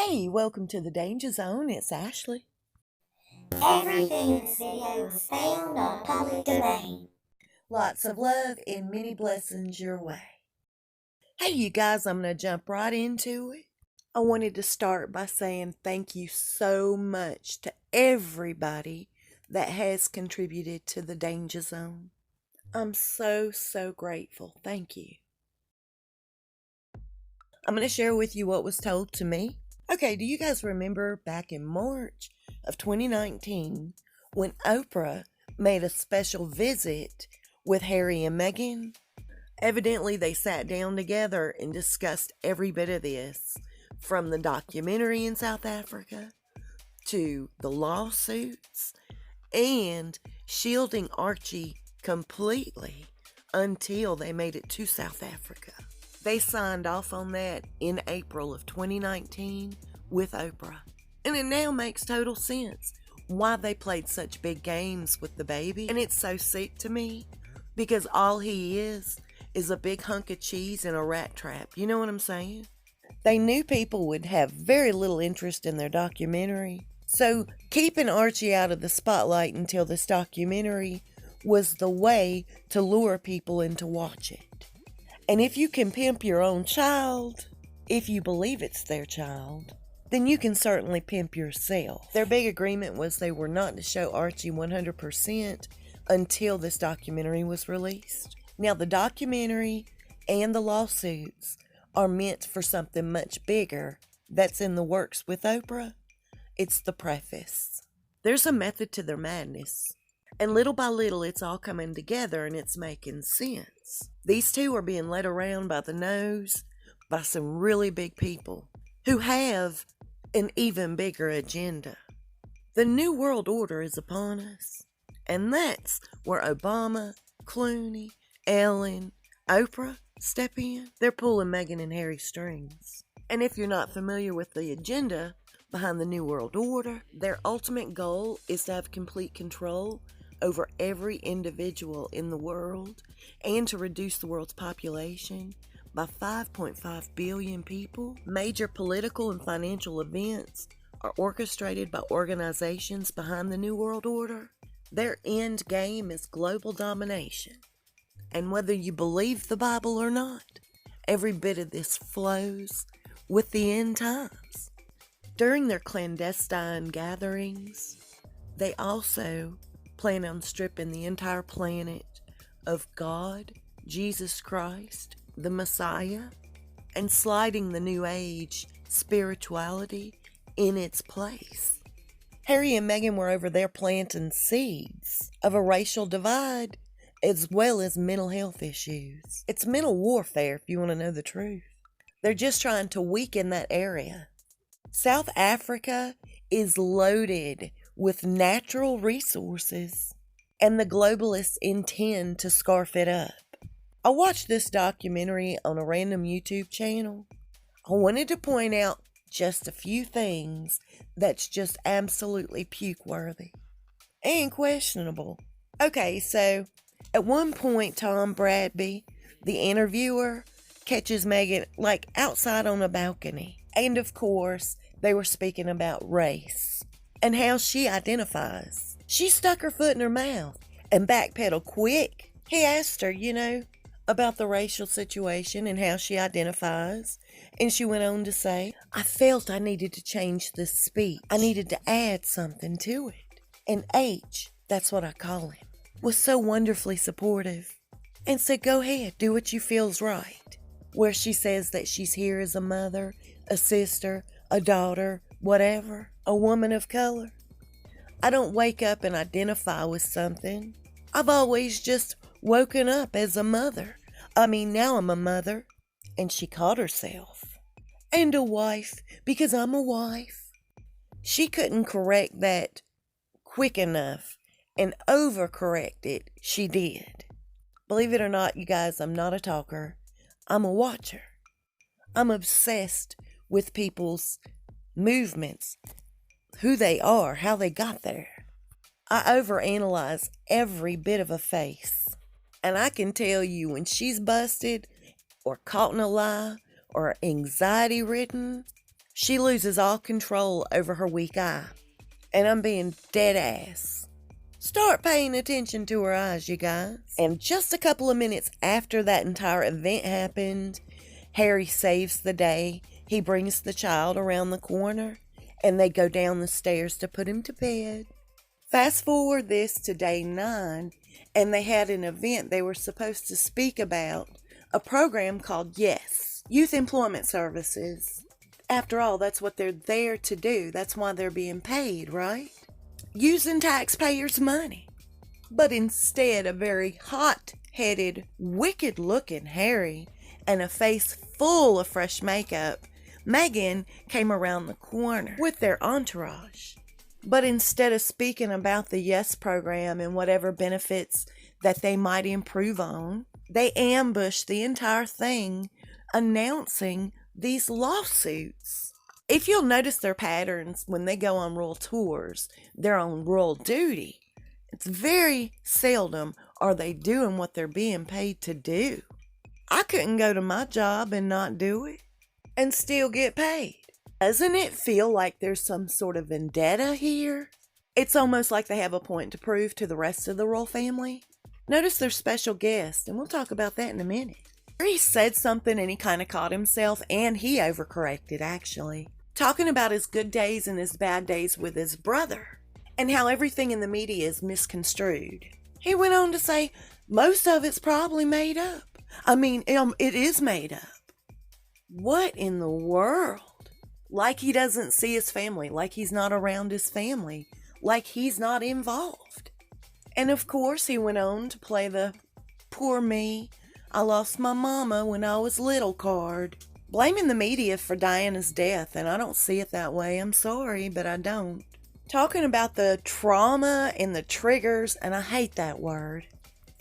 Hey, welcome to the Danger Zone. It's Ashley. Everything in this video was found on public domain. Lots of love and many blessings your way. Hey, you guys, I'm going to jump right into it. I wanted to start by saying thank you so much to everybody that has contributed to the Danger Zone. I'm so grateful. Thank you. I'm going to share with you what was told to me. Okay, do you guys remember back in March of 2019 when Oprah made a special visit with Harry and Meghan? Evidently, they sat down together and discussed every bit of this, from the documentary in South Africa to the lawsuits and shielding Archie completely until they made it to South Africa. They signed off on that in April of 2019 with Oprah. And it now makes total sense why they played such big games with the baby. And it's so sick to me because all he is a big hunk of cheese in a rat trap. You know what I'm saying? They knew people would have very little interest in their documentary. So keeping Archie out of the spotlight until this documentary was the way to lure people in to watch it. And if you can pimp your own child, if you believe it's their child, then you can certainly pimp yourself. Their big agreement was they were not to show Archie 100% until this documentary was released. Now, the documentary and the lawsuits are meant for something much bigger that's in the works with Oprah. It's the preface. There's a method to their madness. And little by little, it's all coming together and it's making sense. These two are being led around by the nose by some really big people who have an even bigger agenda. The New World Order is upon us. And that's where Obama, Clooney, Ellen, Oprah step in. They're pulling Meghan and Harry's strings. And if you're not familiar with the agenda behind the New World Order, their ultimate goal is to have complete control over every individual in the world and to reduce the world's population by 5.5 billion people. Major political and financial events are orchestrated by organizations behind the New World Order. Their end game is global domination. And whether you believe the Bible or not, every bit of this flows with the end times. During their clandestine gatherings, they also plan on stripping the entire planet of God, Jesus Christ, the Messiah, and sliding the New Age spirituality in its place. Harry and Meghan were over there planting seeds of a racial divide as well as mental health issues. It's mental warfare if you want to know the truth. They're just trying to weaken that area. South Africa is loaded with natural resources, and the globalists intend to scarf it up. I watched this documentary on a random YouTube channel. I wanted to point out just a few things that's just absolutely puke-worthy and questionable. Okay, so at one point, Tom Bradby, the interviewer, catches Meghan outside on a balcony. And of course, they were speaking about race and how she identifies. She stuck her foot in her mouth and backpedaled quick. He asked her, about the racial situation and how she identifies. And she went on to say, I felt I needed to change this speech. I needed to add something to it. And H, that's what I call him, was so wonderfully supportive and said, go ahead, do what you feel's right. Where she says that she's here as a mother, a sister, a daughter, whatever, a woman of color. I don't wake up and identify with something. I've always just woken up as a mother. Now I'm a mother. And she called herself. And a wife, because I'm a wife. She couldn't correct that quick enough and overcorrect it. She did. Believe it or not, you guys, I'm not a talker. I'm a watcher. I'm obsessed with people's movements, who they are, how they got there. I overanalyze every bit of a face. And I can tell you when she's busted or caught in a lie or anxiety-ridden, she loses all control over her weak eye. And I'm being dead ass. Start paying attention to her eyes, you guys. And just a couple of minutes after that entire event happened, Harry saves the day. He brings the child around the corner, and they go down the stairs to put him to bed. Fast forward this to day 9, and they had an event they were supposed to speak about, a program called YES, Youth Employment Services. After all, that's what they're there to do. That's why they're being paid, right? Using taxpayers' money. But instead, a very hot-headed, wicked-looking Harry and a face full of fresh makeup, Meghan came around the corner with their entourage. But instead of speaking about the YES program and whatever benefits that they might improve on, they ambushed the entire thing announcing these lawsuits. If you'll notice their patterns when they go on royal tours, they're on royal duty. It's very seldom are they doing what they're being paid to do. I couldn't go to my job and not do it and still get paid. Doesn't it feel like there's some sort of vendetta here? It's almost like they have a point to prove to the rest of the royal family. Notice their special guest, and we'll talk about that in a minute. He said something and he kind of caught himself, and he overcorrected actually. Talking about his good days and his bad days with his brother, and how everything in the media is misconstrued. He went on to say, most of it's probably made up. It is made up. What in the world? Like he doesn't see his family, like he's not around his family, like he's not involved. And of course, he went on to play the poor me, I lost my mama when I was little card, blaming the media for Diana's death, and I don't see it that way. I'm sorry, but I don't. Talking about the trauma and the triggers, and I hate that word.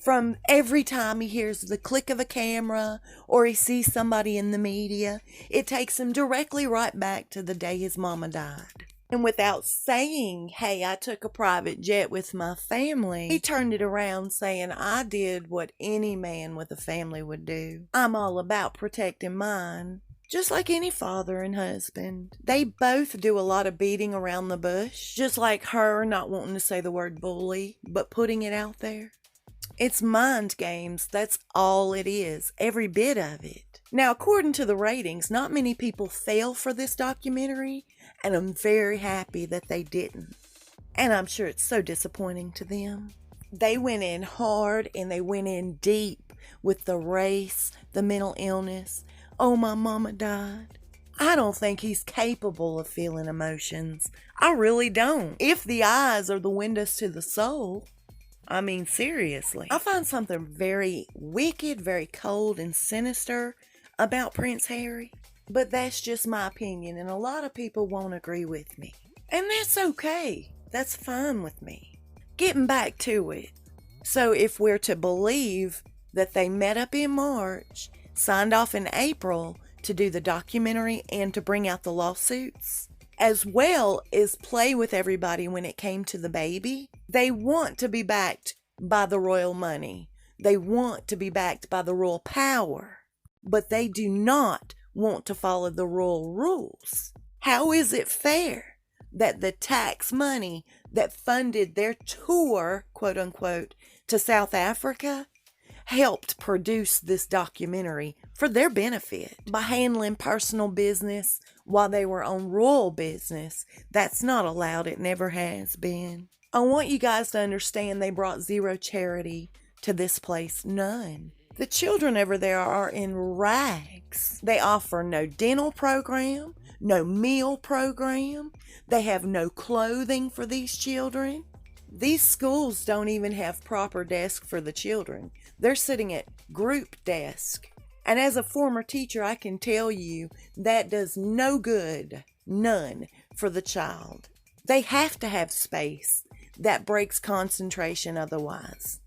From every time he hears the click of a camera or he sees somebody in the media, it takes him directly right back to the day his mama died. And without saying, hey, I took a private jet with my family, he turned it around saying, I did what any man with a family would do. I'm all about protecting mine, just like any father and husband. They both do a lot of beating around the bush, just like her not wanting to say the word bully, but putting it out there. It's mind games, that's all it is, every bit of it. Now, according to the ratings, not many people fell for this documentary, and I'm very happy that they didn't. And I'm sure it's so disappointing to them. They went in hard and they went in deep with the race, the mental illness. Oh, my mama died. I don't think he's capable of feeling emotions. I really don't. If the eyes are the windows to the soul, seriously. I find something very wicked, very cold and sinister about Prince Harry. But that's just my opinion, and a lot of people won't agree with me. And that's okay. That's fine with me. Getting back to it. So if we're to believe that they met up in March, signed off in April to do the documentary and to bring out the lawsuits, as well as play with everybody when it came to the baby, they want to be backed by the royal money. They want to be backed by the royal power. But they do not want to follow the royal rules. How is it fair that the tax money that funded their tour, quote unquote, to South Africa helped produce this documentary for their benefit by handling personal business while they were on royal business? That's not allowed. It never has been. I want you guys to understand they brought zero charity to this place. None. The children over there are in rags. They offer no dental program, no meal program. They have no clothing for these children. These schools don't even have proper desks for the children. They're sitting at group desk. And as a former teacher, I can tell you that does no good, none, for the child. They have to have space. That breaks concentration otherwise.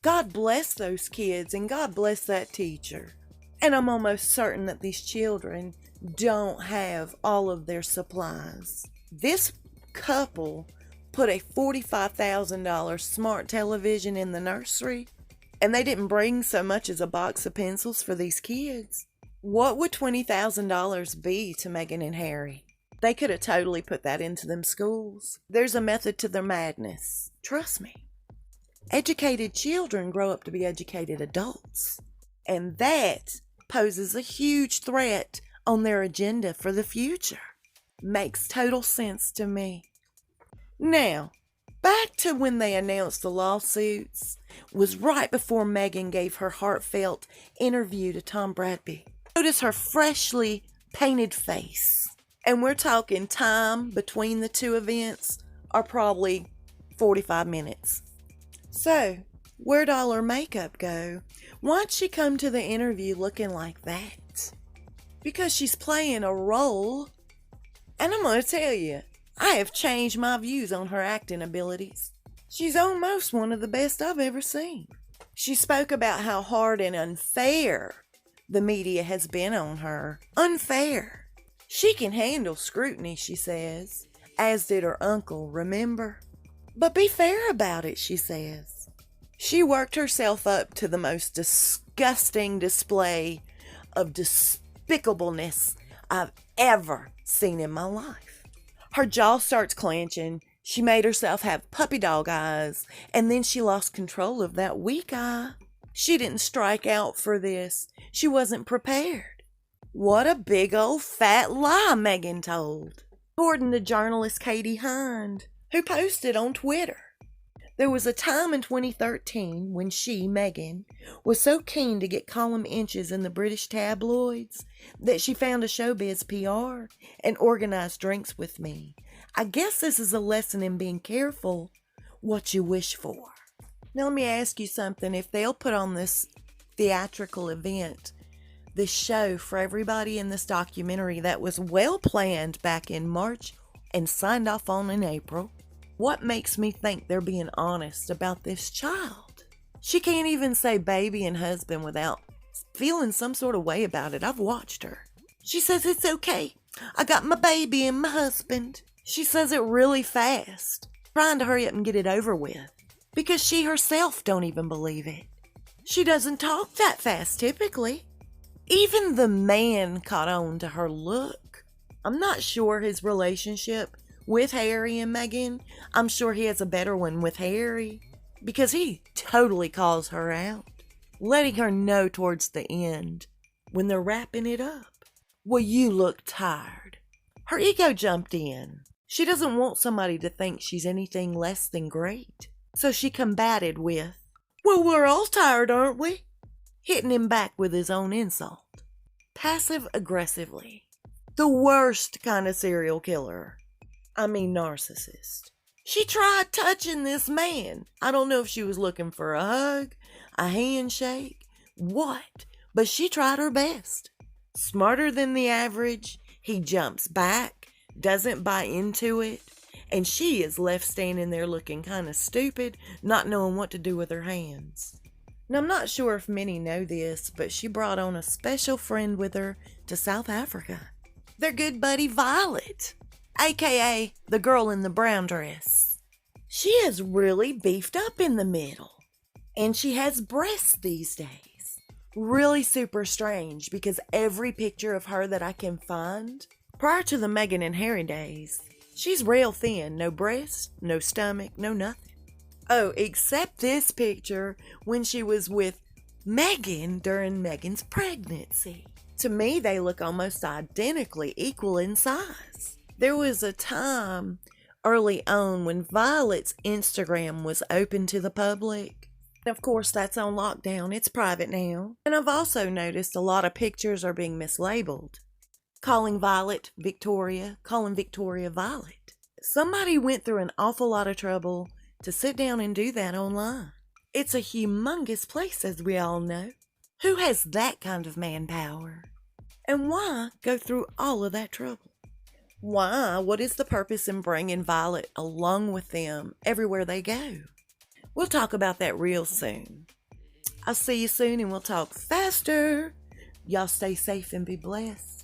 God bless those kids and God bless that teacher. And I'm almost certain that these children don't have all of their supplies. This couple put a $45,000 smart television in the nursery, and they didn't bring so much as a box of pencils for these kids. What would $20,000 be to Meghan and Harry? They could have totally put that into them schools. There's a method to their madness. Trust me. Educated children grow up to be educated adults. And that poses a huge threat on their agenda for the future. Makes total sense to me. Now, back to when they announced the lawsuits was right before Meghan gave her heartfelt interview to Tom Bradby. Notice her freshly painted face. And we're talking time between the two events are probably 45 minutes. So, where'd all her makeup go? Why'd she come to the interview looking like that? Because she's playing a role. And I'm going to tell you, I have changed my views on her acting abilities. She's almost one of the best I've ever seen. She spoke about how hard and unfair the media has been on her. Unfair. She can handle scrutiny, she says, as did her uncle, remember? But be fair about it, she says. She worked herself up to the most disgusting display of despicableness I've ever seen in my life. Her jaw starts clenching. She made herself have puppy dog eyes, and then she lost control of that weak eye. She didn't strike out for this. She wasn't prepared. What a big old fat lie Meghan told, according to journalist Katie Hind, who posted on Twitter. There was a time in 2013 when she, Meghan, was so keen to get column inches in the British tabloids that she found a showbiz PR and organized drinks with me. I guess this is a lesson in being careful what you wish for. Now let me ask you something. If they'll put on this theatrical event, this show for everybody in this documentary that was well planned back in March and signed off on in April, what makes me think they're being honest about this child? She can't even say baby and husband without feeling some sort of way about it. I've watched her. She says it's okay. I got my baby and my husband. She says it really fast, trying to hurry up and get it over with, because she herself don't even believe it. She doesn't talk that fast typically. Even the man caught on to her look. I'm not sure his relationship with Harry and Meghan. I'm sure he has a better one with Harry, because he totally calls her out, letting her know towards the end when they're wrapping it up. Well, you look tired. Her ego jumped in. She doesn't want somebody to think she's anything less than great. So she combated with, well, we're all tired, aren't we? Hitting him back with his own insult. Passive aggressively. The worst kind of serial killer. I mean narcissist. She tried touching this man. I don't know if she was looking for a hug, a handshake, what, but she tried her best. Smarter than the average, he jumps back, doesn't buy into it, and she is left standing there looking kind of stupid, not knowing what to do with her hands. Now, I'm not sure if many know this, but she brought on a special friend with her to South Africa. Their good buddy Violet, aka the girl in the brown dress. She is really beefed up in the middle, and she has breasts these days. Really super strange, because every picture of her that I can find, prior to the Meghan and Harry days, she's real thin, no breasts, no stomach, no nothing. Oh, except this picture when she was with Meghan during Meghan's pregnancy. To me, they look almost identically equal in size. There was a time early on when Violet's Instagram was open to the public. Of course, that's on lockdown. It's private now. And I've also noticed a lot of pictures are being mislabeled. Calling Violet Victoria, calling Victoria Violet. Somebody went through an awful lot of trouble to sit down and do that online. It's a humongous place, as we all know. Who has that kind of manpower? And why go through all of that trouble? Why? What is the purpose in bringing Violet along with them everywhere they go? We'll talk about that real soon. I'll see you soon, and we'll talk faster. Y'all stay safe and be blessed.